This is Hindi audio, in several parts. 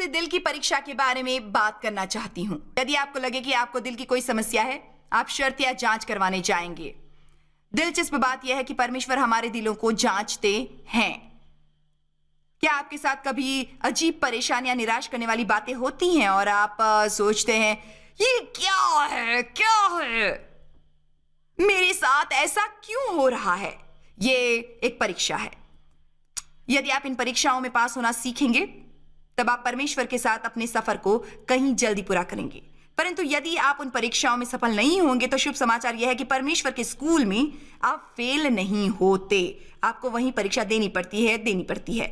आपसे दिल की परीक्षा के बारे में बात करना चाहती हूँ। यदि आपको लगे कि आपको दिल की कोई समस्या है, आप शर्त या जांच करवाने जाएंगे। दिलचस्प बात यह है कि परमेश्वर हमारे दिलों को जांचते हैं। क्या आपके साथ कभी अजीब परेशान या निराश करने वाली बातें होती हैं और आप सोचते हैं ये क्या है मेरे साथ ऐसा क्यों हो रहा है? ये एक परीक्षा है। यदि आप इन परीक्षाओं में पास होना सीखेंगे तब आप परमेश्वर के साथ अपने सफर को कहीं जल्दी पूरा करेंगे। परंतु यदि आप उन परीक्षाओं में सफल नहीं होंगे तो शुभ समाचार यह है कि परमेश्वर के स्कूल में आप फेल नहीं होते। आपको वहीं परीक्षा देनी पड़ती है।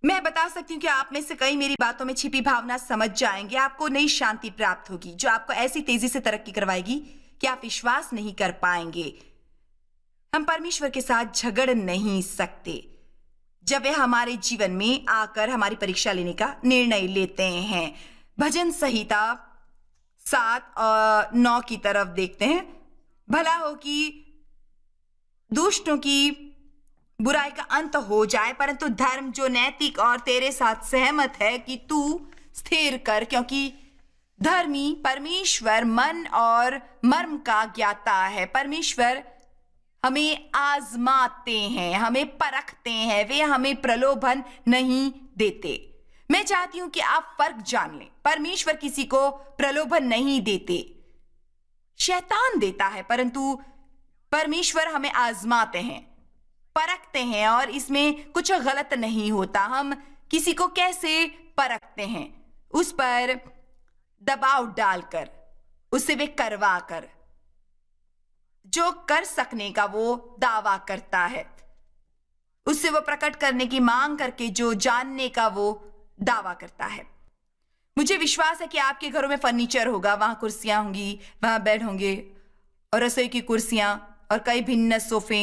मैं बता सकती हूँ कि आप में से कई मेरी बातों में छिपी भावना समझ जाएंगे। आपको नई शांति प्राप्त होगी जो आपको ऐसी तेजी से तरक्की करवाएगी कि आप विश्वास नहीं कर पाएंगे। हम परमेश्वर के साथ झगड़ नहीं सकते जब वे हमारे जीवन में आकर हमारी परीक्षा लेने का निर्णय लेते हैं। भजन संहिता 7 और 9 की तरफ देखते हैं। भला हो कि दुष्टों की बुराई का अंत हो जाए, परंतु धर्म जो नैतिक और तेरे साथ सहमत है कि तू स्थिर कर, क्योंकि धर्मी परमेश्वर मन और मर्म का ज्ञाता है। परमेश्वर हमें आजमाते हैं, हमें परखते हैं, वे हमें प्रलोभन नहीं देते। मैं चाहती हूं कि आप फर्क जान लें। परमेश्वर किसी को प्रलोभन नहीं देते, शैतान देता है, परंतु परमेश्वर हमें आजमाते हैं, परखते हैं और इसमें कुछ गलत नहीं होता। हम किसी को कैसे परखते हैं? उस पर दबाव डालकर, उससे वे करवा कर, जो कर सकने का वो दावा करता है, उससे वो प्रकट करने की मांग करके जो जानने का वो दावा करता है। मुझे विश्वास है कि आपके घरों में फर्नीचर होगा, वहां कुर्सियां होंगी, वहां बेड होंगे और रसोई की कुर्सियां और कई भिन्न सोफे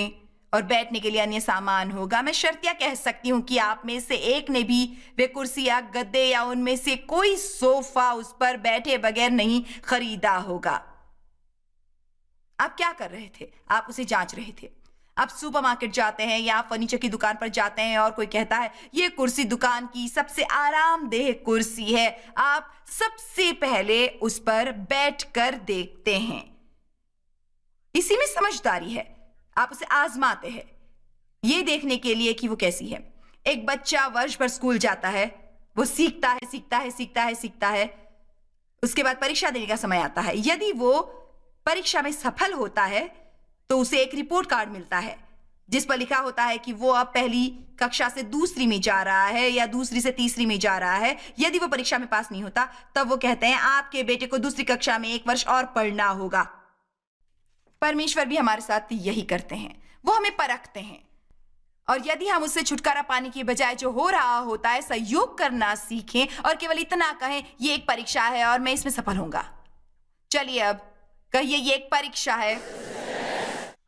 और बैठने के लिए अन्य सामान होगा। मैं शर्तिया कह सकती हूँ कि आप में से एक ने भी वे कुर्सी या गद्दे या उनमें से कोई सोफा उस पर बैठे बगैर नहीं खरीदा होगा। आप क्या कर रहे थे? आप उसे जांच रहे थे। आप सुपरमार्केट जाते हैं या आप फर्नीचर की दुकान पर जाते हैं और कोई कहता है ये कुर्सी दुकान की सबसे आरामदेह कुर्सी है। आप सबसे पहले उस पर बैठकर देखते हैं। इसी में समझदारी है। आप उसे आजमाते हैं ये देखने के लिए कि वो कैसी है। एक बच्चा वर्ष भर स्कूल जाता है, वो सीखता है। उसके बाद परीक्षा देने का समय आता है। यदि वो परीक्षा में सफल होता है तो उसे एक रिपोर्ट कार्ड मिलता है जिस पर लिखा होता है कि वो अब पहली कक्षा से दूसरी में जा रहा है या दूसरी से तीसरी में जा रहा है। यदि वो परीक्षा में पास नहीं होता तब वो कहते हैं आपके बेटे को दूसरी कक्षा में 1 वर्ष और पढ़ना होगा। परमेश्वर भी हमारे साथ यही करते हैं, वो हमें परखते हैं और यदि हम उससे छुटकारा पाने की बजाय जो हो रहा होता है सहयोग करना सीखें और केवल इतना कहें ये एक परीक्षा है और मैं इसमें सफल होऊंगा। चलिए अब कहिए ये एक परीक्षा है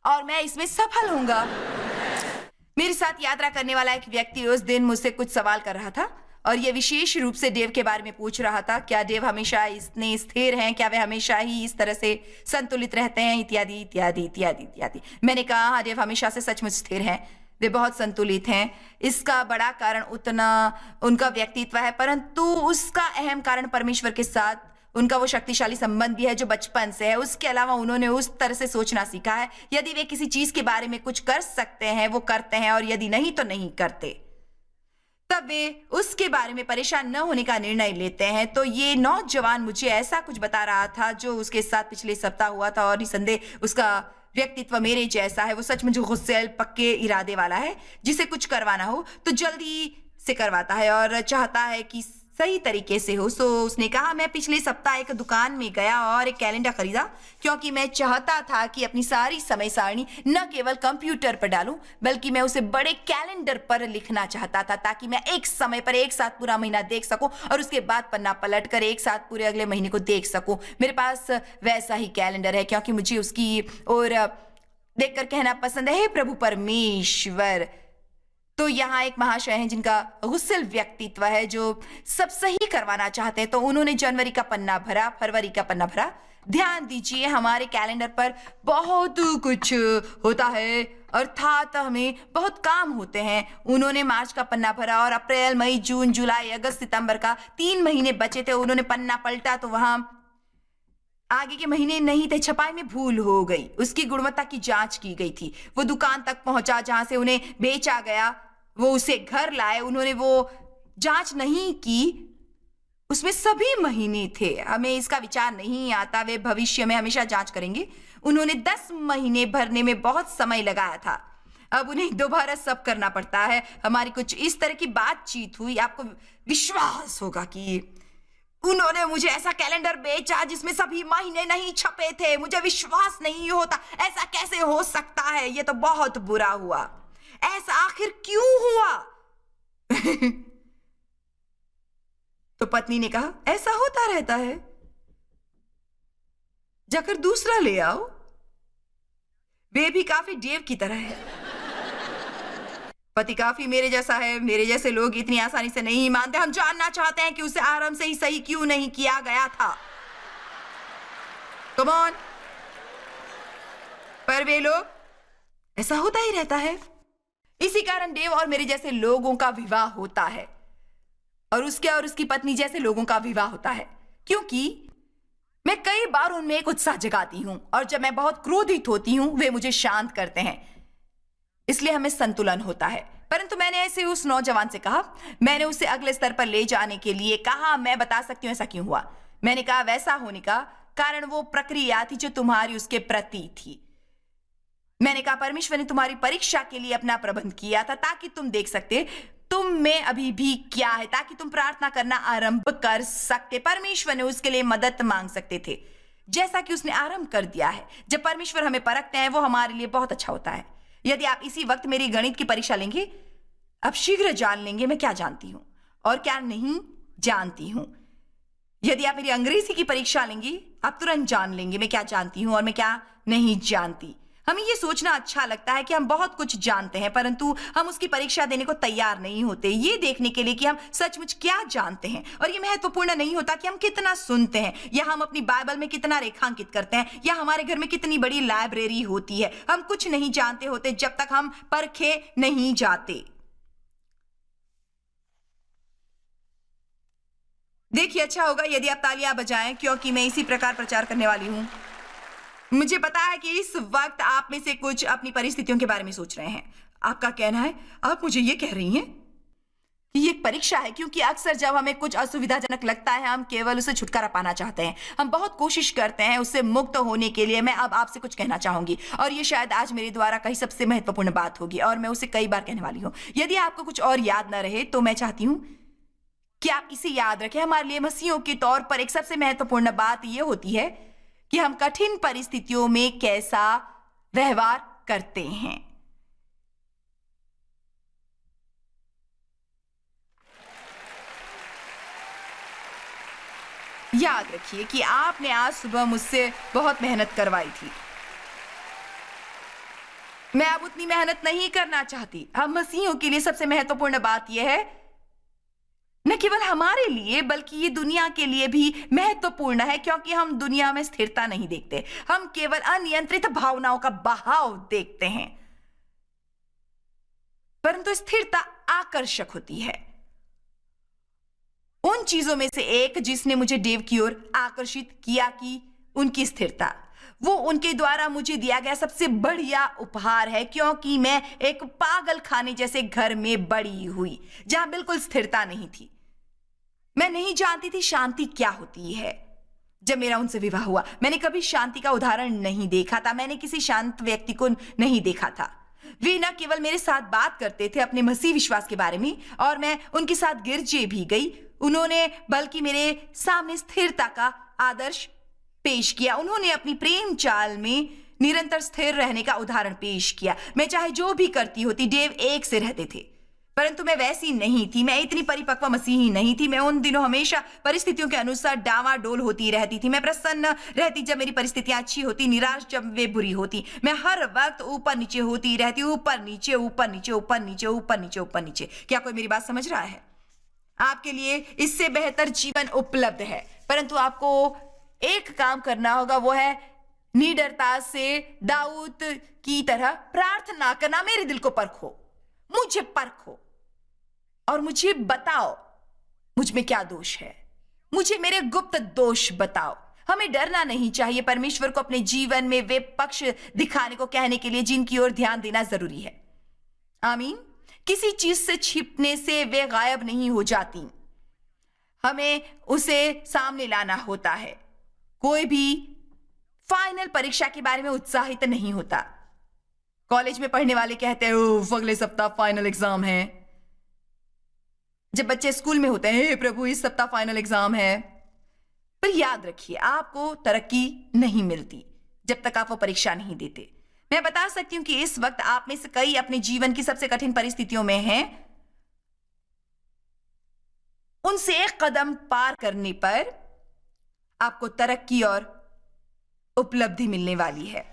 और मैं इसमें सफल होऊंगा। मेरे साथ यात्रा करने वाला एक व्यक्ति उस दिन मुझसे कुछ सवाल कर रहा था और ये विशेष रूप से डेव के बारे में पूछ रहा था। क्या डेव हमेशा इतने स्थिर हैं? क्या वे हमेशा ही इस तरह से संतुलित रहते हैं? इत्यादि इत्यादि इत्यादि इत्यादि। मैंने कहा हाँ, डेव हमेशा से सचमुच स्थिर हैं, वे बहुत संतुलित हैं। इसका बड़ा कारण उतना उनका व्यक्तित्व है, परंतु उसका अहम कारण परमेश्वर के साथ उनका वो शक्तिशाली संबंध भी है जो बचपन से है। उसके अलावा उन्होंने उस तरह से सोचना सीखा है। यदि वे किसी चीज के बारे में कुछ कर सकते हैं वो करते हैं और यदि नहीं तो नहीं करते। तब वे उसके बारे में परेशान न होने का निर्णय लेते हैं। तो ये नौजवान मुझे ऐसा कुछ बता रहा था जो उसके साथ पिछले सप्ताह हुआ था और निसंदेह उसका व्यक्तित्व मेरे जैसा है। वो सचमुच गुस्सैल पक्के इरादे वाला है। जिसे कुछ करवाना हो तो जल्दी से करवाता है और चाहता है कि सही तरीके से हो। सो उसने कहा मैं पिछले सप्ताह एक दुकान में गया और एक कैलेंडर खरीदा क्योंकि मैं चाहता था कि अपनी सारी समय सारणी न केवल कंप्यूटर पर डालूं बल्कि मैं उसे बड़े कैलेंडर पर लिखना चाहता था ताकि मैं एक समय पर एक साथ पूरा महीना देख सकूं और उसके बाद पन्ना पलट कर एक साथ पूरे अगले महीने को देख सकूं। मेरे पास वैसा ही कैलेंडर है क्योंकि मुझे उसकी ओर देखकर कहना पसंद है, हे प्रभु परमेश्वर तो यहाँ एक महाशय हैं जिनका गुस्सेल व्यक्तित्व है, जो सब सही करवाना चाहते हैं। तो उन्होंने जनवरी का पन्ना भरा, फरवरी का पन्ना भरा। ध्यान दीजिए, हमारे कैलेंडर पर बहुत कुछ होता है, अर्थात हमें बहुत काम होते हैं। उन्होंने मार्च का पन्ना भरा और अप्रैल, मई, जून, जुलाई, अगस्त, सितंबर का 3 महीने बचे थे। उन्होंने पन्ना पलटा तो वहां आगे के महीने नहीं थे। छपाई में भूल हो गई, उसकी गुणवत्ता की जांच की गई थी। वो दुकान तक पहुंचा जहां से उन्हें बेचा गया, वो उसे घर लाए। उन्होंने वो जांच नहीं की, उसमें सभी महीने थे। हमें इसका विचार नहीं आता, वे भविष्य में हमेशा जांच करेंगे। उन्होंने 10 महीने भरने में बहुत समय लगाया था। अब उन्हें दोबारा सब करना पड़ता है। हमारी कुछ इस तरह की बातचीत हुई, आपको विश्वास होगा कि उन्होंने मुझे ऐसा कैलेंडर बेचा जिसमें सभी महीने नहीं छपे थे। मुझे विश्वास नहीं होता, ऐसा कैसे हो सकता है? ये तो बहुत बुरा हुआ। ऐसा आखिर क्यों हुआ? तो पत्नी ने कहा, ऐसा होता रहता है, जाकर दूसरा ले आओ। वे भी काफी डेव की तरह है। पति काफी मेरे जैसा है। मेरे जैसे लोग इतनी आसानी से नहीं मानते। हम जानना चाहते हैं कि उसे आराम से ही सही क्यों नहीं किया गया था। Come on. पर वे लोग, ऐसा होता ही रहता है। इसी कारण डेव और मेरे जैसे लोगों का विवाह होता है, और उसके और उसकी पत्नी जैसे लोगों का विवाह होता है, क्योंकि मैं कई बार उनमें एक उत्साह जगाती हूं, और जब मैं बहुत क्रोधित होती हूं वे मुझे शांत करते हैं। इसलिए हमें संतुलन होता है। परंतु मैंने ऐसे उस नौजवान से कहा, मैंने उसे अगले स्तर पर ले जाने के लिए कहा, मैं बता सकती हूं ऐसा क्यों हुआ। मैंने कहा, वैसा होने का कारण वो प्रक्रिया थी जो तुम्हारी उसके प्रति थी। मैंने कहा, परमेश्वर ने तुम्हारी परीक्षा के लिए अपना प्रबंध किया था ताकि तुम देख सकते तुम में अभी भी क्या है, ताकि तुम प्रार्थना करना आरंभ कर सकते। परमेश्वर ने उसके लिए मदद मांग सकते थे, जैसा कि उसने आरंभ कर दिया है। जब परमेश्वर हमें परखते हैं वो हमारे लिए बहुत अच्छा होता है। यदि आप इसी वक्त मेरी गणित की परीक्षा लेंगे, आप शीघ्र जान लेंगे मैं क्या जानती हूं और क्या नहीं जानती हूं। यदि आप मेरी अंग्रेजी की परीक्षा लेंगी, आप तुरंत जान लेंगे मैं क्या जानती हूं और मैं क्या नहीं जानती। हमें यह सोचना अच्छा लगता है कि हम बहुत कुछ जानते हैं, परंतु हम उसकी परीक्षा देने को तैयार नहीं होते, ये देखने के लिए कि हम सचमुच क्या जानते हैं। और यह महत्वपूर्ण नहीं होता कि हम कितना सुनते हैं, या हम अपनी बाइबल में कितना रेखांकित करते हैं, या हमारे घर में कितनी बड़ी लाइब्रेरी होती है। हम कुछ नहीं जानते होते जब तक हम परखे नहीं जाते। देखिए, अच्छा होगा यदि आप तालियां बजाएं, क्योंकि मैं इसी प्रकार प्रचार करने वाली हूं। मुझे पता है कि इस वक्त आप में से कुछ अपनी परिस्थितियों के बारे में सोच रहे हैं। आपका कहना है, आप मुझे ये कह रही हैं कि ये एक परीक्षा है, क्योंकि अक्सर जब हमें कुछ असुविधाजनक लगता है हम केवल उसे छुटकारा पाना चाहते हैं। हम बहुत कोशिश करते हैं उससे मुक्त होने के लिए। मैं अब आपसे कुछ कहना चाहूंगी, और ये शायद आज मेरे द्वारा कही सबसे महत्वपूर्ण बात होगी, और मैं उसे कई बार कहने वाली हूं। यदि आपको कुछ और याद न रहे तो मैं चाहती हूं कि आप इसे याद रखें। हमारे लिए मसीहियों के तौर पर एक सबसे महत्वपूर्ण बात यह होती है कि हम कठिन परिस्थितियों में कैसा व्यवहार करते हैं। याद रखिए कि आपने आज सुबह मुझसे बहुत मेहनत करवाई थी। मैं अब उतनी मेहनत नहीं करना चाहती। हम मसीहियों के लिए सबसे महत्वपूर्ण बात यह है, न केवल हमारे लिए बल्कि ये दुनिया के लिए भी महत्वपूर्ण है, क्योंकि हम दुनिया में स्थिरता नहीं देखते। हम केवल अनियंत्रित भावनाओं का बहाव देखते हैं, परंतु स्थिरता आकर्षक होती है। उन चीजों में से एक जिसने मुझे डेव की ओर आकर्षित किया कि उनकी स्थिरता, वो उनके द्वारा मुझे दिया गया सबसे बढ़िया उपहार है, क्योंकि मैं एक पागल खाने जैसे घर में बड़ी हुई जहां बिल्कुल स्थिरता नहीं थी। मैं नहीं जानती थी शांति क्या होती है। जब मेरा उनसे विवाह हुआ मैंने कभी शांति का उदाहरण नहीं देखा था। मैंने किसी शांत व्यक्ति को नहीं देखा था। वे न केवल मेरे साथ बात करते थे अपने मसीह विश्वास के बारे में, और मैं उनके साथ गिरजे भी गई, उन्होंने बल्कि मेरे सामने स्थिरता का आदर्श पेश किया। उन्होंने अपनी प्रेम चाल में निरंतर स्थिर रहने का उदाहरण पेश किया। मैं चाहे जो भी करती होती, डेव एक से रहते थे। परंतु मैं वैसी नहीं थी, मैं इतनी परिपक्व मसीही नहीं थी। मैं उन दिनों हमेशा परिस्थितियों के अनुसार डावाडोल होती रहती थी। मैं प्रसन्न रहती जब मेरी परिस्थितियां अच्छी होती, निराश जब वे बुरी होती। मैं हर वक्त ऊपर नीचे होती रहती, ऊपर नीचे, ऊपर नीचे, ऊपर नीचे, ऊपर नीचे, ऊपर नीचे। क्या कोई मेरी बात समझ रहा है? आपके लिए इससे बेहतर जीवन उपलब्ध है, परंतु आपको एक काम करना होगा, वो है निडरता से दाऊद की तरह प्रार्थना करना। मेरे दिल को परखो, मुझे परखो और मुझे बताओ मुझ में क्या दोष है। मुझे मेरे गुप्त दोष बताओ। हमें डरना नहीं चाहिए परमेश्वर को अपने जीवन में वे पक्ष दिखाने को कहने के लिए जिनकी ओर ध्यान देना जरूरी है। आमीन। किसी चीज से छिपने से वे गायब नहीं हो जाती, हमें उसे सामने लाना होता है। कोई भी फाइनल परीक्षा के बारे में उत्साहित नहीं होता। कॉलेज में पढ़ने वाले कहते हैं ओह अगले सप्ताह फाइनल एग्जाम है। जब बच्चे स्कूल में होते हैं हे प्रभु इस सप्ताह फाइनल एग्जाम है। पर याद रखिए, आपको तरक्की नहीं मिलती जब तक आप वो परीक्षा नहीं देते। मैं बता सकती हूं कि इस वक्त आप में से कई अपने जीवन की सबसे कठिन परिस्थितियों में हैं। उनसे एक कदम पार करने पर आपको तरक्की और उपलब्धि मिलने वाली है।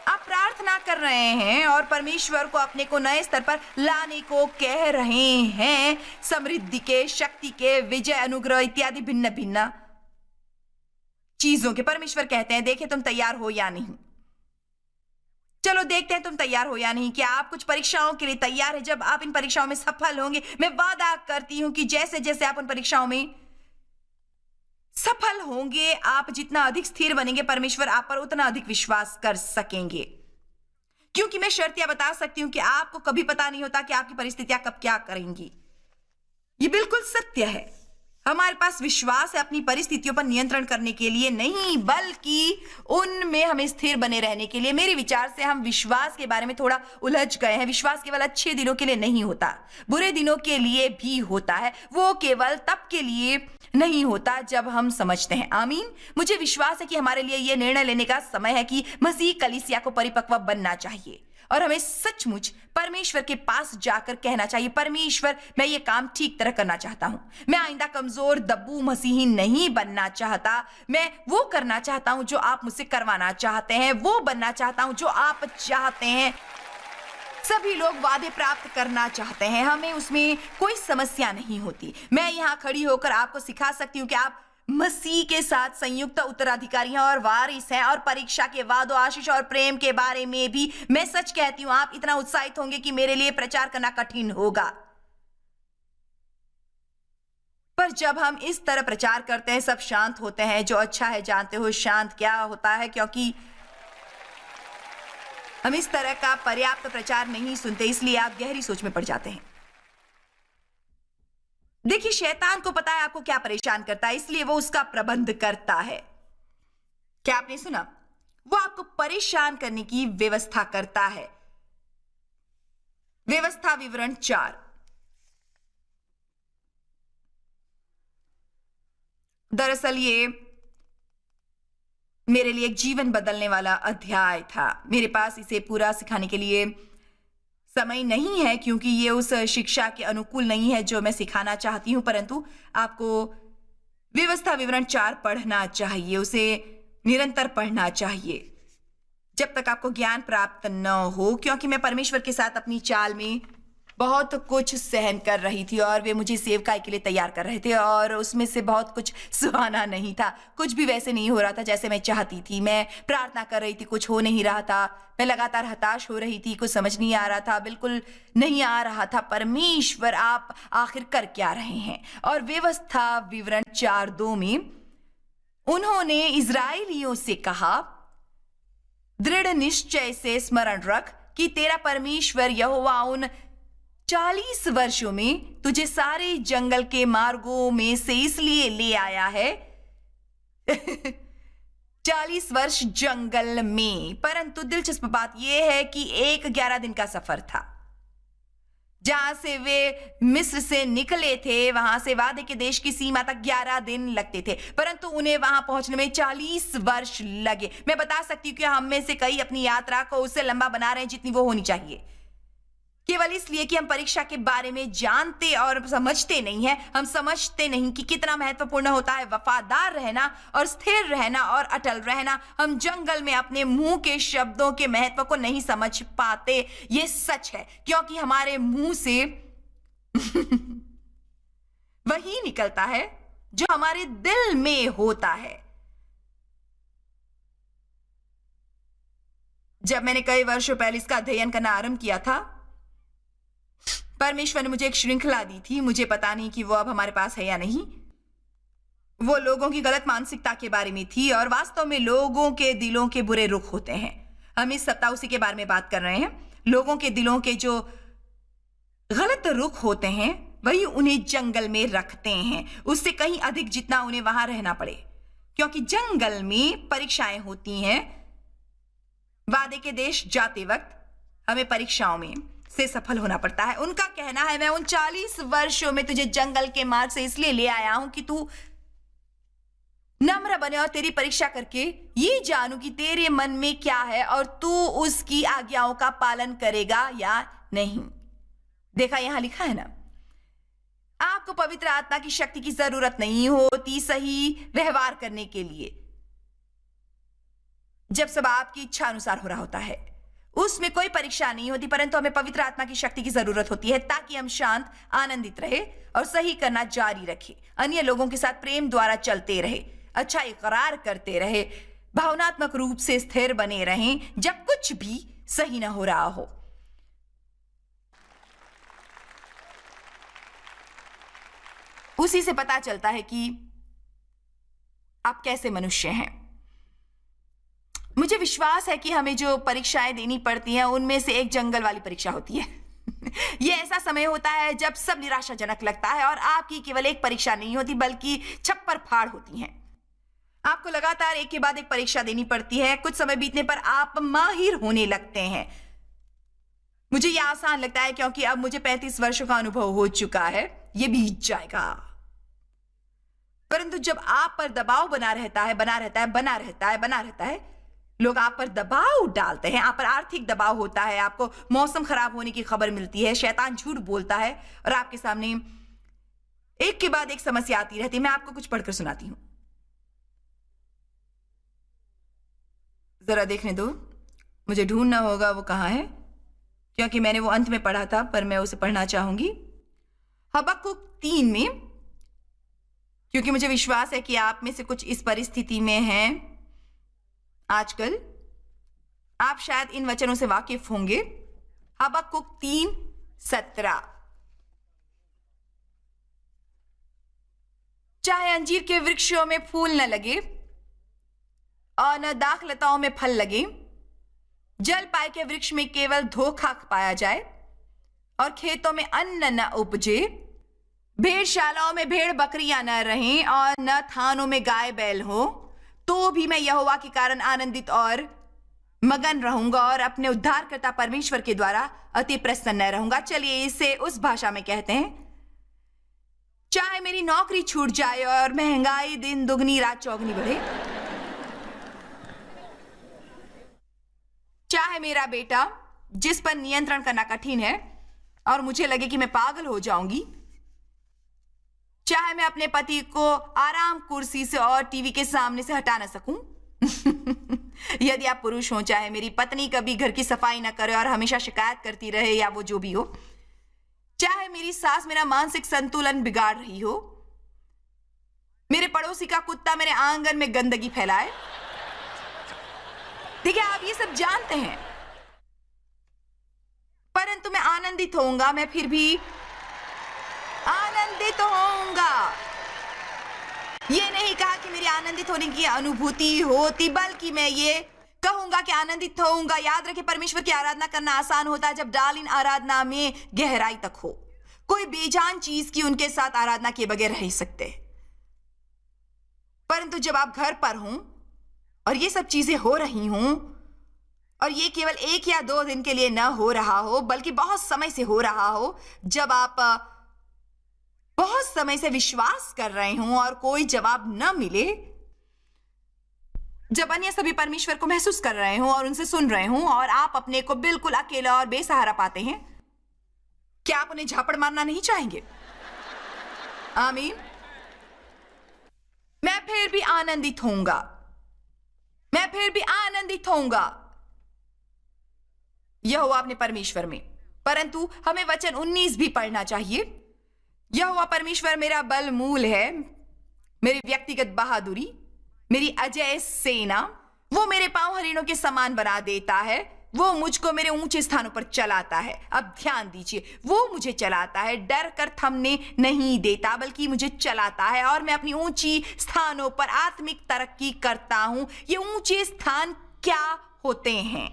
आप प्रार्थना कर रहे हैं और परमेश्वर को अपने को नए स्तर पर लाने को कह रहे हैं। समृद्धि के, शक्ति के, विजय, अनुग्रह इत्यादि भिन्न भिन्न चीजों के। परमेश्वर कहते हैं देखे तुम तैयार हो या नहीं। चलो देखते हैं तुम तैयार हो या नहीं। क्या आप कुछ परीक्षाओं के लिए तैयार है? जब आप इन परीक्षाओं में सफल होंगे, मैं वादा करती हूं कि जैसे जैसे आप उन परीक्षाओं में सफल होंगे, आप जितना अधिक स्थिर बनेंगे, परमेश्वर आप पर उतना अधिक विश्वास कर सकेंगे। क्योंकि मैं शर्तियां बता सकती हूं कि आपको कभी पता नहीं होता कि आपकी परिस्थितियां कब क्या करेंगी। ये बिल्कुल सत्य है। हमारे पास विश्वास है अपनी परिस्थितियों पर नियंत्रण करने के लिए नहीं, बल्कि उनमें हमें स्थिर बने रहने के लिए। मेरे विचार से हम विश्वास के बारे में थोड़ा उलझ गए हैं। विश्वास केवल अच्छे दिनों के लिए नहीं होता, बुरे दिनों के लिए भी होता है। वो केवल तब के लिए नहीं होता जब हम समझते हैं। आमीन। मुझे विश्वास है कि हमारे लिए यह निर्णय लेने का समय है कि मसीह कलीसिया को परिपक्व बनना चाहिए और हमें सचमुच परमेश्वर के पास जाकर कहना चाहिए परमेश्वर मैं ये काम ठीक तरह करना चाहता हूं। मैं आइंदा कमजोर दब्बू मसीही नहीं बनना चाहता। मैं वो करना चाहता हूं जो आप मुझसे करवाना चाहते हैं, वो बनना चाहता हूं जो आप चाहते हैं। सभी लोग वादे प्राप्त करना चाहते हैं, हमें उसमें कोई समस्या नहीं होती। मैं यहां खड़ी होकर आपको सिखा सकती हूं कि आप मसीह के साथ संयुक्त उत्तराधिकारी हैं और वारिस हैं, और परीक्षा के वादों, आशीष और प्रेम के बारे में भी मैं सच कहती हूं आप इतना उत्साहित होंगे कि मेरे लिए प्रचार करना कठिन होगा। पर जब हम इस तरह प्रचार करते हैं सब शांत होते हैं। जो अच्छा है जानते हो शांत क्या होता है, क्योंकि हम इस तरह का पर्याप्त प्रचार नहीं सुनते, इसलिए आप गहरी सोच में पड़ जाते हैं। देखिए शैतान को पता है आपको क्या परेशान करता है, इसलिए वो उसका प्रबंध करता है। क्या आपने सुना? वो आपको परेशान करने की व्यवस्था करता है। व्यवस्था विवरण 4। दरअसल ये मेरे लिए एक जीवन बदलने वाला अध्याय था। मेरे पास इसे पूरा सिखाने के लिए समय नहीं है क्योंकि ये उस शिक्षा के अनुकूल नहीं है जो मैं सिखाना चाहती हूं, परंतु आपको व्यवस्था विवरण 4 पढ़ना चाहिए, उसे निरंतर पढ़ना चाहिए जब तक आपको ज्ञान प्राप्त न हो। क्योंकि मैं परमेश्वर के साथ अपनी चाल में बहुत कुछ सहन कर रही थी और वे मुझे सेवकाई के लिए तैयार कर रहे थे और उसमें से बहुत कुछ सुहाना नहीं था। कुछ भी वैसे नहीं हो रहा था जैसे मैं चाहती थी। मैं प्रार्थना कर रही थी, कुछ हो नहीं रहा था। मैं लगातार हताश हो रही थी, कुछ समझ नहीं आ रहा था, बिल्कुल नहीं आ रहा था परमेश्वर आप आखिर कर क्या रहे हैं। और व्यवस्था विवरण 4:2 में उन्होंने इजराइलियों से कहा, दृढ़ निश्चय से स्मरण रख कि तेरा परमेश्वर यहोवा उन 40 वर्षों में तुझे सारे जंगल के मार्गों में से इसलिए ले आया है 40 वर्ष जंगल में। परंतु दिलचस्प बात यह है कि एक 11 दिन का सफर था। जहां से वे मिस्र से निकले थे वहां से वादे के देश की सीमा तक 11 दिन लगते थे, परंतु उन्हें वहां पहुंचने में 40 वर्ष लगे। मैं बता सकती हूं कि हम में से कई अपनी यात्रा को उससे लंबा बना रहे हैं जितनी वो होनी चाहिए। केवल इसलिए कि हम परीक्षा के बारे में जानते और समझते नहीं हैं। हम समझते नहीं कि कितना महत्वपूर्ण होता है वफादार रहना और स्थिर रहना और अटल रहना। हम जंगल में अपने मुंह के शब्दों के महत्व को नहीं समझ पाते। ये सच है क्योंकि हमारे मुंह से वही निकलता है जो हमारे दिल में होता है। जब मैंने कई वर्षों पहले इसका अध्ययन करना आरंभ किया था, परमेश्वर ने मुझे एक श्रृंखला दी थी। मुझे पता नहीं कि वो अब हमारे पास है या नहीं। वो लोगों की गलत मानसिकता के बारे में थी और वास्तव में लोगों के दिलों के बुरे रुख होते हैं। हम इस सप्ताह उसी के बारे में बात कर रहे हैं। लोगों के दिलों के जो गलत रुख होते हैं वही उन्हें जंगल में रखते हैं, उससे कहीं अधिक जितना उन्हें वहां रहना पड़े, क्योंकि जंगल में परीक्षाएं होती हैं। वादे के देश जाते वक्त हमें परीक्षाओं में से सफल होना पड़ता है। उनका कहना है, मैं उन 40 वर्षों में तुझे जंगल के मार्ग से इसलिए ले आया हूं कि तू नम्र बने और तेरी परीक्षा करके ये जानू कि तेरे मन में क्या है और तू उसकी आज्ञाओं का पालन करेगा या नहीं। देखा यहां लिखा है ना, आपको पवित्र आत्मा की शक्ति की जरूरत नहीं होती सही व्यवहार करने के लिए, जब सब आपकी इच्छा अनुसार हो रहा होता है। उसमें कोई परीक्षा नहीं होती, परंतु हमें पवित्र आत्मा की शक्ति की जरूरत होती है ताकि हम शांत, आनंदित रहे और सही करना जारी रखें, अन्य लोगों के साथ प्रेम द्वारा चलते रहे, अच्छा इकरार करते रहे, भावनात्मक रूप से स्थिर बने रहें जब कुछ भी सही ना हो रहा हो। उसी से पता चलता है कि आप कैसे मनुष्य हैं। मुझे विश्वास है कि हमें जो परीक्षाएं देनी पड़ती हैं उनमें से एक जंगल वाली परीक्षा होती है। यह ऐसा समय होता है जब सब निराशाजनक लगता है और आपकी केवल एक परीक्षा नहीं होती बल्कि छप्पर फाड़ होती हैं। आपको लगातार एक के बाद एक परीक्षा देनी पड़ती है। कुछ समय बीतने पर आप माहिर होने लगते हैं। मुझे यह आसान लगता है क्योंकि अब मुझे 35 वर्षों का अनुभव हो चुका है। यह बीत जाएगा। परंतु जब आप पर दबाव बना रहता है, लोग आप पर दबाव डालते हैं, आप पर आर्थिक दबाव होता है, आपको मौसम खराब होने की खबर मिलती है, शैतान झूठ बोलता है और आपके सामने एक के बाद एक समस्या आती रहती है। मैं आपको कुछ पढ़कर सुनाती हूं, जरा देखने दो। मुझे ढूंढना होगा वो कहां है, क्योंकि मैंने वो अंत में पढ़ा था, पर मैं उसे पढ़ना चाहूंगी। हबक्कुक 3 में, क्योंकि मुझे विश्वास है कि आप में से कुछ इस परिस्थिति में हैं आजकल। आप शायद इन वचनों से वाकिफ होंगे। हबक्कुक 3:17, चाहे अंजीर के वृक्षों में फूल न लगे और न दाखलताओं में फल लगे, जल पाए के वृक्ष में केवल धोखा पाया जाए और खेतों में अन्न न उपजे, भेड़शालाओं में भेड़ बकरियां न रहें और न थानों में गाय बैल हो, तो भी मैं यहोवा के कारण आनंदित और मगन रहूंगा और अपने उद्धारकर्ता परमेश्वर के द्वारा अति प्रसन्न रहूंगा। चलिए इसे उस भाषा में कहते हैं, चाहे मेरी नौकरी छूट जाए और महंगाई दिन दुगनी रात चौगनी बढ़े, चाहे मेरा बेटा जिस पर नियंत्रण करना कठिन है और मुझे लगे कि मैं पागल हो जाऊंगी, चाहे मैं अपने पति को आराम कुर्सी से और टीवी के सामने से हटा ना सकूं, यदि आप पुरुष हो, चाहे मेरी पत्नी कभी घर की सफाई ना करे और हमेशा शिकायत करती रहे या वो जो भी हो, चाहे मेरी सास मेरा मानसिक संतुलन बिगाड़ रही हो, मेरे पड़ोसी का कुत्ता मेरे आंगन में गंदगी फैलाए। देखिए, आप ये सब जानते हैं, परंतु मैं आनंदित होऊंगा। मैं फिर भी आनंदित होऊंगा। ये नहीं कहा कि मेरी आनंदित होने की अनुभूति होती, बल्कि मैं ये कहूंगा कि आनंदित होऊंगा। याद रखें, परमेश्वर की आराधना करना आसान होता है जब डाल इन आराधना में गहराई तक हो। कोई बेजान चीज की उनके साथ आराधना किए बगैर रह सकते, परंतु जब आप घर पर हों और ये सब चीजें हो रही हों, और ये केवल 1 या 2 दिन के लिए न हो रहा हो बल्कि बहुत समय से हो रहा हो, जब आप बहुत समय से विश्वास कर रहे हों और कोई जवाब न मिले, जब अन्य सभी परमेश्वर को महसूस कर रहे हों और उनसे सुन रहे हों और आप अपने को बिल्कुल अकेला और बेसहारा पाते हैं, क्या आप उन्हें झापड़ मारना नहीं चाहेंगे? आमीन। मैं फिर भी आनंदित होऊंगा, मैं फिर भी आनंदित होऊंगा यहोवा अपने परमेश्वर में। परंतु हमें वचन 19 भी पढ़ना चाहिए। यहोवा परमेश्वर मेरा बल मूल है, मेरी व्यक्तिगत बहादुरी, मेरी अजय सेना। वो मेरे पांव हरिणों के समान बना देता है, वो मुझको मेरे ऊंचे स्थानों पर चलाता है। अब ध्यान दीजिए, वो मुझे चलाता है, डर कर थमने नहीं देता, बल्कि मुझे चलाता है और मैं अपनी ऊंची स्थानों पर आत्मिक तरक्की करता हूं। ये ऊंचे स्थान क्या होते हैं?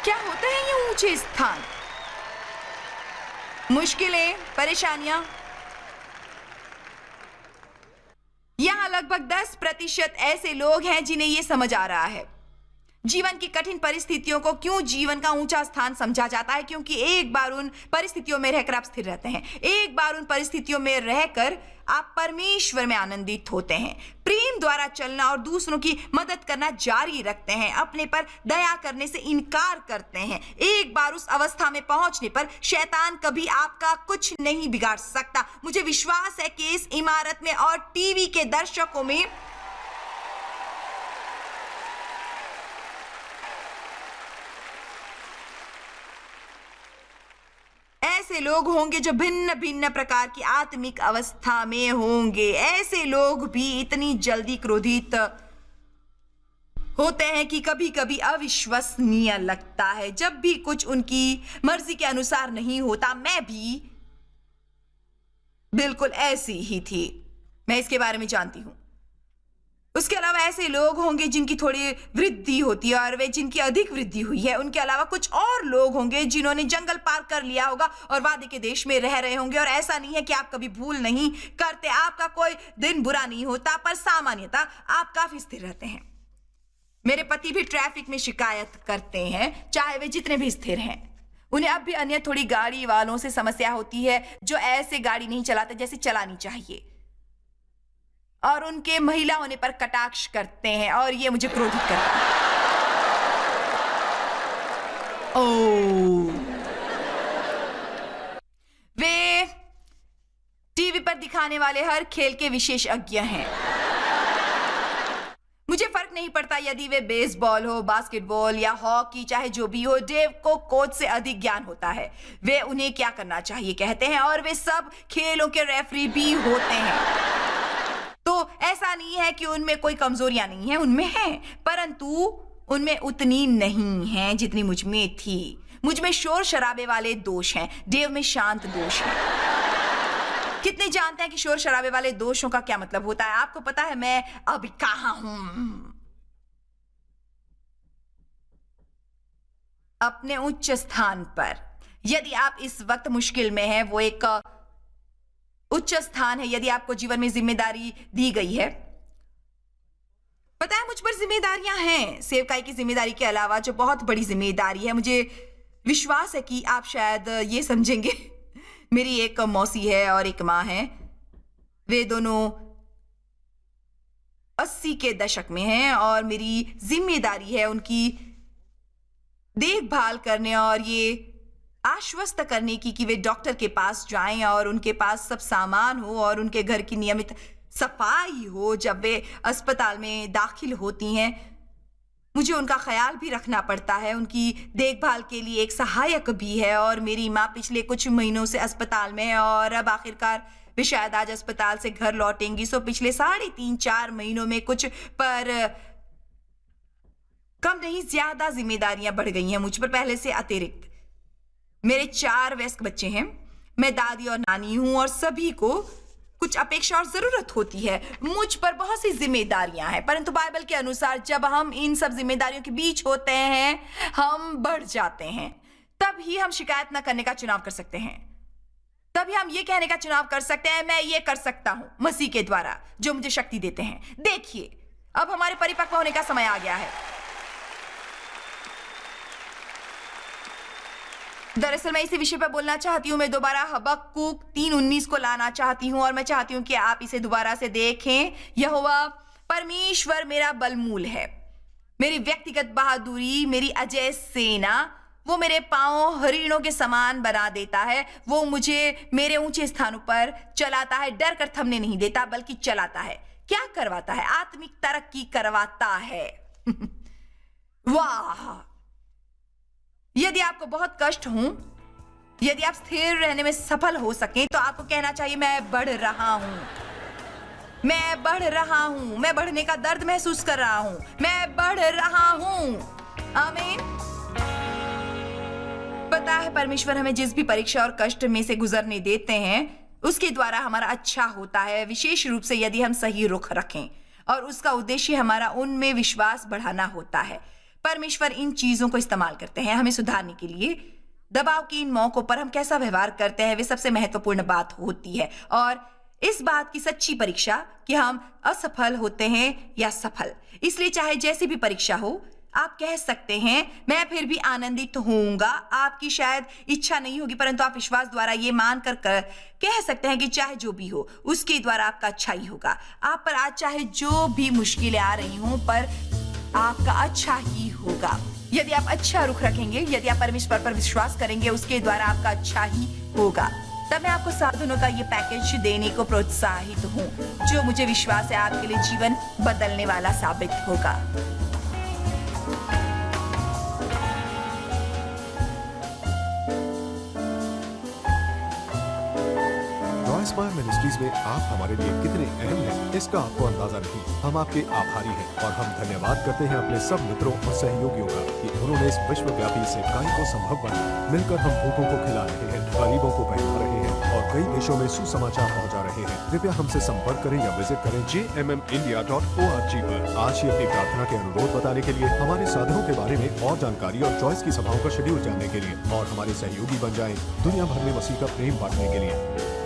क्या होते हैं ये ऊंचे स्थान? मुश्किलें, परेशानियां। यहां लगभग 10% ऐसे लोग हैं जिन्हें यह समझ आ रहा है। जीवन की कठिन परिस्थितियों को क्यों जीवन का ऊंचा स्थान समझा जाता है? क्योंकि एक बार उन परिस्थितियों में रहकर आप स्थिर रहते हैं, एक बार उन परिस्थितियों में रहकर आप परमेश्वर में आनंदित होते हैं, प्रेम द्वारा चलना और दूसरों की मदद करना जारी रखते हैं, अपने पर दया करने से इनकार करते हैं। एक बार उस अवस्था में पहुंचने पर शैतान कभी आपका कुछ नहीं बिगाड़ सकता। मुझे विश्वास है कि इस इमारत में और टीवी के दर्शकों में ऐसे लोग होंगे जो भिन्न भिन्न प्रकार की आत्मिक अवस्था में होंगे। ऐसे लोग भी इतनी जल्दी क्रोधित होते हैं कि कभी कभी अविश्वसनीय लगता है। जब भी कुछ उनकी मर्जी के अनुसार नहीं होता, मैं भी बिल्कुल ऐसी ही थी। मैं इसके बारे में जानती हूं। उसके अलावा ऐसे लोग होंगे जिनकी थोड़ी वृद्धि होती है और वे जिनकी अधिक वृद्धि हुई है। उनके अलावा कुछ और लोग होंगे जिन्होंने जंगल पार कर लिया होगा और वादे के देश में रह रहे होंगे। और ऐसा नहीं है कि आप कभी भूल नहीं करते, आपका कोई दिन बुरा नहीं होता, पर सामान्यतः आप काफी स्थिर रहते हैं। मेरे पति भी ट्रैफिक में शिकायत करते हैं, चाहे वे जितने भी स्थिर हैं। उन्हें अब भी अन्य थोड़ी गाड़ी वालों से समस्या होती है जो ऐसे गाड़ी नहीं चलाते जैसे चलानी चाहिए, और उनके महिला होने पर कटाक्ष करते हैं और ये मुझे क्रोधित करता है। ओह, वे टीवी पर दिखाने वाले हर खेल के विशेषज्ञ हैं। मुझे फर्क नहीं पड़ता यदि वे बेसबॉल हो, बास्केटबॉल या हॉकी, चाहे जो भी हो। डेव को कोच से अधिक ज्ञान होता है। वे उन्हें क्या करना चाहिए कहते हैं और वे सब खेलों के रेफरी भी होते हैं। तो ऐसा नहीं है कि उनमें कोई कमजोरियां नहीं है, उनमें हैं, परंतु उनमें उतनी नहीं हैं जितनी मुझ में थी। मुझ में शोर शराबे वाले दोष हैं, देव में शांत दोष हैं। कितने जानते हैं कि शोर शराबे वाले दोषों का क्या मतलब होता है? आपको पता है मैं अभी कहां हूं? अपने उच्च स्थान पर। यदि आप इस वक्त मुश्किल में हैं, वो एक उच्च स्थान है। यदि आपको जीवन में जिम्मेदारी दी गई है, पता है मुझ पर जिम्मेदारियां हैं सेवकाई की जिम्मेदारी के अलावा, जो बहुत बड़ी जिम्मेदारी है। मुझे विश्वास है कि आप शायद ये समझेंगे। मेरी एक मौसी है और एक माँ है। वे दोनों 80 के दशक में हैं और मेरी जिम्मेदारी है उनकी देखभाल करने और ये आश्वस्त करने की कि वे डॉक्टर के पास जाएं और उनके पास सब सामान हो और उनके घर की नियमित सफाई हो जब वे अस्पताल में दाखिल होती हैं। मुझे उनका ख्याल भी रखना पड़ता है। उनकी देखभाल के लिए एक सहायक भी है। और मेरी माँ पिछले कुछ महीनों से अस्पताल में है और अब आखिरकार वे शायद आज अस्पताल से घर लौटेंगी। सो पिछले 3.5-4 महीनों में कुछ पर कम नहीं ज्यादा जिम्मेदारियां बढ़ गई हैं मुझ पर पहले से अतिरिक्त। मेरे 4 वयस्क बच्चे हैं, मैं दादी और नानी हूं और सभी को कुछ अपेक्षा और जरूरत होती है। मुझ पर बहुत सी जिम्मेदारियां हैं, परंतु बाइबल के अनुसार जब हम इन सब जिम्मेदारियों के बीच होते हैं, हम बढ़ जाते हैं। तब ही हम शिकायत न करने का चुनाव कर सकते हैं। तभी हम ये कहने का चुनाव कर सकते हैं, मैं ये कर सकता हूं मसीह के द्वारा जो मुझे शक्ति देते हैं। देखिए, अब हमारे परिपक्व होने का समय आ गया है। दरअसल मैं इसी विषय पर बोलना चाहती हूँ। मैं दोबारा हबक्कुक 3:19 को लाना चाहती हूँ और मैं चाहती हूँ कि आप इसे दोबारा से देखें। यहोवा परमेश्वर मेरा बलमूल है, मेरी व्यक्तिगत बहादुरी, मेरी अजय सेना, वो मेरे पांव हरिणों के समान बना देता है। वो मुझे मेरे ऊंचे स्थानों पर चलाता है, डर कर थमने नहीं देता बल्कि चलाता है। क्या करवाता है? आत्मिक तरक्की करवाता है। वाह! यदि आपको बहुत कष्ट हो, यदि आप स्थिर रहने में सफल हो सकें, तो आपको कहना चाहिए मैं बढ़ रहा हूं, मैं बढ़ रहा हूं, मैं बढ़ने का दर्द महसूस कर रहा हूं, मैं बढ़ रहा हूं। आमीन। पता है परमेश्वर हमें जिस भी परीक्षा और कष्ट में से गुजरने देते हैं, उसके द्वारा हमारा अच्छा होता है, विशेष रूप से यदि हम सही रुख रखें, और उसका उद्देश्य हमारा उनमें विश्वास बढ़ाना होता है। परमेश्वर इन चीजों को इस्तेमाल करते हैं हमें सुधारने के लिए। दबाव के इन मौकों पर हम कैसा व्यवहार करते हैं, वे सबसे महत्वपूर्ण बात होती है, और इस बात की सच्ची परीक्षा कि हम असफल होते हैं या सफल। इसलिए चाहे जैसी भी परीक्षा हो, आप कह सकते हैं मैं फिर भी आनंदित होऊंगा। आपकी शायद इच्छा नहीं होगी, परंतु आप विश्वास द्वारा ये मानकर कह सकते हैं कि चाहे जो भी हो, उसके द्वारा आपका अच्छा ही होगा। आप पर आज चाहे जो भी मुश्किलें आ रही हों, पर आपका अच्छा ही होगा। यदि आप अच्छा रुख रखेंगे, यदि आप परमेश्वर पर विश्वास करेंगे, उसके द्वारा आपका अच्छा ही होगा। तब मैं आपको साधनों का ये पैकेज देने को प्रोत्साहित हूँ, जो मुझे विश्वास है आपके लिए जीवन बदलने वाला साबित होगा। जॉयस्पायर मिनिस्ट्रीज में आप हमारे लिए कितने अहम हैं, इसका आपको अंदाजा नहीं। हम आपके आभारी हैं और हम धन्यवाद करते हैं अपने सब मित्रों और सहयोगियों का कि उन्होंने इस विश्वव्यापी सेवकाई को संभव बनाया। मिलकर हम भूखों को खिला रहे हैं, गरीबों को पहना रहे हैं और कई देशों में सुसमाचार पहुंचा रहे हैं। कृपया हमसे संपर्क करें या विजिट करें jmmindia.org पर। आज ही अपनी प्रार्थना के अनुरोध बताने के लिए, हमारे साधनों के बारे में और जानकारी और जॉयस की सभाओं का शेड्यूल जानने के लिए, और हमारे सहयोगी बन जाएं दुनिया भर में मसीह का प्रेम बांटने के लिए।